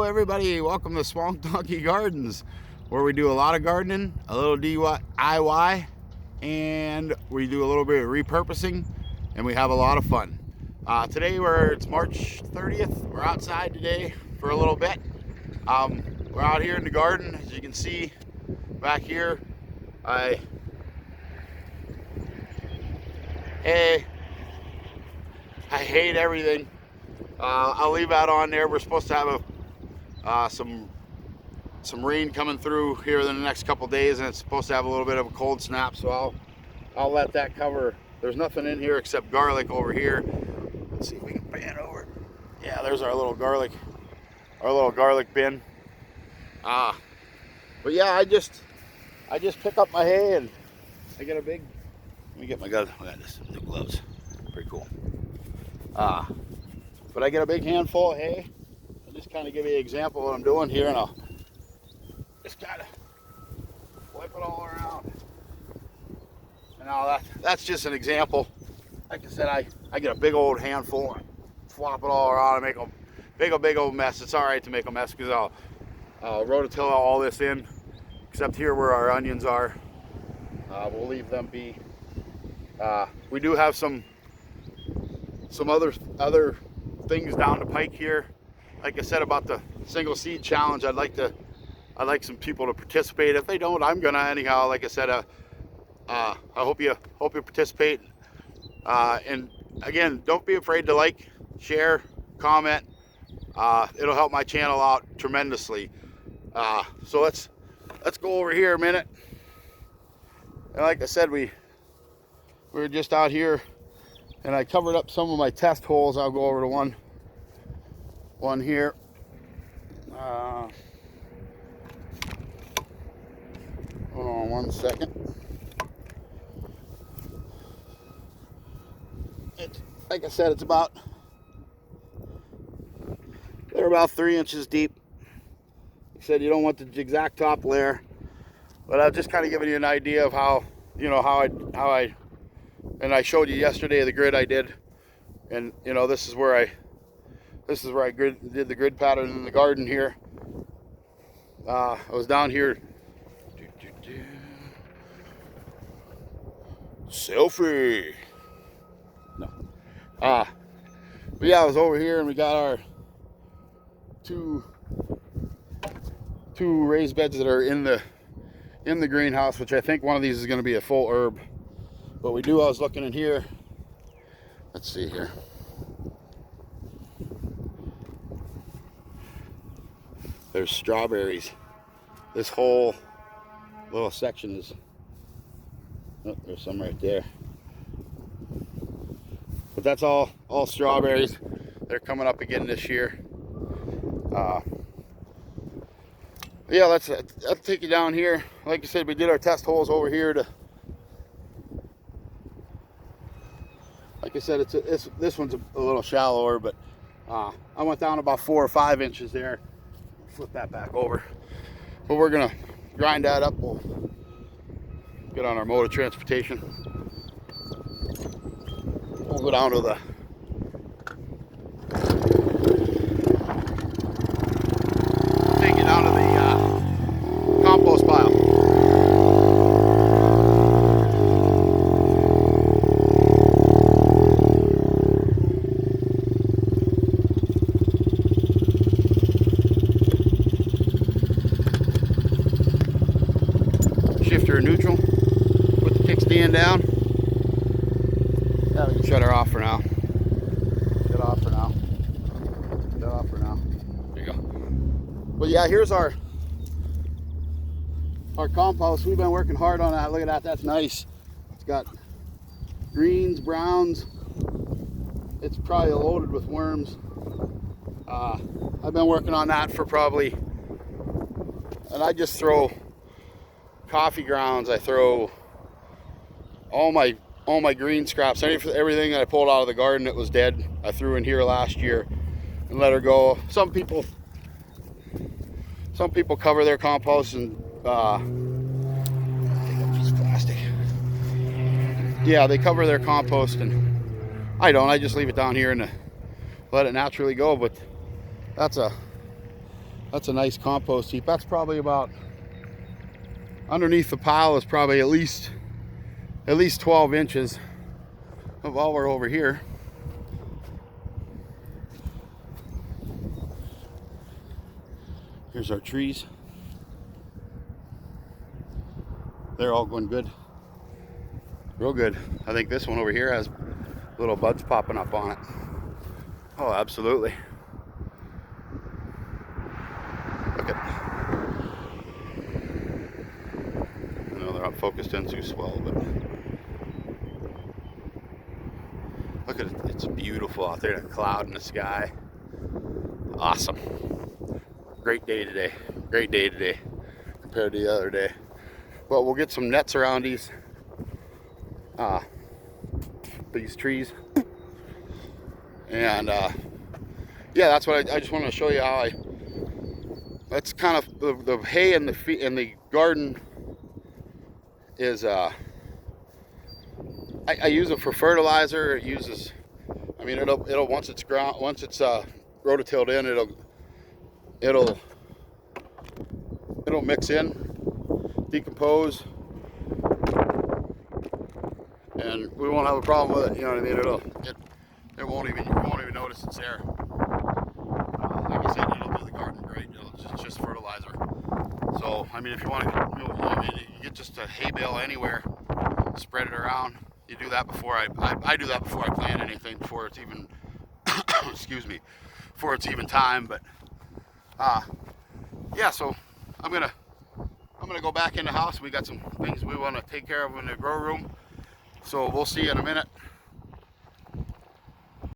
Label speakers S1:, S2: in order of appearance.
S1: everybody, welcome to Swamp Donkey Gardens, where we do a lot of gardening, a little DIY, and we do a little bit of repurposing, and we have a lot of fun. Today it's March 30th. We're outside today for a little bit. We're out here in the garden, as you can see back here. I hate everything. I'll leave that on there. We're supposed to have some rain coming through here in the next couple days, and it's supposed to have a little bit of a cold snap, so I'll let that cover. There's nothing in here except garlic over here. Let's see if we can pan over. Yeah, there's our little garlic bin. But yeah, I just pick up my hay, and I get a big, let me get my gloves. I got this new gloves, pretty cool. But I get a big handful of hay. I'll just kind of give you an example of what I'm doing here, and I'll just kind of wipe it all around. And now that's just an example. Like I said, I get a big old handful and flop it all around and make a big old mess. It's all right to make a mess because I'll rototill all this in, except here where our onions are. We'll leave them be. We do have some other things down the pike here. Like I said about the single seed challenge, I'd like some people to participate. If they don't, I'm gonna anyhow. Like I said, I hope you participate. And again, don't be afraid to like, share, comment. It'll help my channel out tremendously. So let's go over here a minute. And like I said, we were just out here, and I covered up some of my test holes. I'll go over to one here. Hold on one second. Like I said, they're about 3 inches deep. Like I said, you don't want the exact top layer, but I've just kind of given you an idea of how I and I showed you yesterday the grid I did, and this is where I did the grid pattern in the garden here. I was down here. Selfie. No. But yeah, I was over here, and we got our two raised beds that are in the greenhouse, which I think one of these is going to be a full herb. But I was looking in here. Let's see here. There's strawberries. This whole little section is, oh, there's some right there. But that's all strawberries. They're coming up again this year. Yeah, I'll take you down here. Like I said, we did our test holes over here to. Like I said, this one's a little shallower, but I went down about 4 or 5 inches there. Flip that back over. But we're gonna grind that up. We'll get on our mode of transportation. We'll go down to the take it down to the compost pile. Shifter neutral, put the kickstand down. Yeah, we can shut her off for now. Shut off for now. Shut off for now. There you go. Well, yeah, here's our compost. We've been working hard on that. Look at that. That's nice. It's got greens, browns. It's probably loaded with worms. I've been working on that for probably, and I just throw coffee grounds. I throw all my green scraps, everything that I pulled out of the garden that was dead, I threw in here last year and let her go. Some people cover their compost and take a piece of plastic. Yeah, they cover their compost, and I don't. I just leave it down here and let it naturally go. But that's That's a nice compost heap. That's probably about, underneath the pile is probably at least 12 inches of all we're over here. Here's our trees. They're all going good. Real good. I think this one over here has little buds popping up on it. Oh, absolutely. Look at, I know they're not focused in too swell, but look at it. It's beautiful out there. A cloud in the sky. Awesome. Great day today. Great day today compared to the other day. Well, we'll get some nets around these trees, and yeah, that's what I just wanted to show you how that's kind of the hay in the garden is I use it for fertilizer. It uses, I mean, it'll once it's rototilled in, it'll mix in, decompose, and we won't have a problem with it. You know what I mean? You won't even notice it's there. Like I said, it'll do the garden great. It's just fertilizer. So I mean, if you want to, you get just a hay bale anywhere, spread it around. You do that before I do that before I plant anything, before it's even excuse me, before it's even time. But yeah, so I'm gonna go back in the house. We got some things we want to take care of in the grow room. So we'll see you in a minute.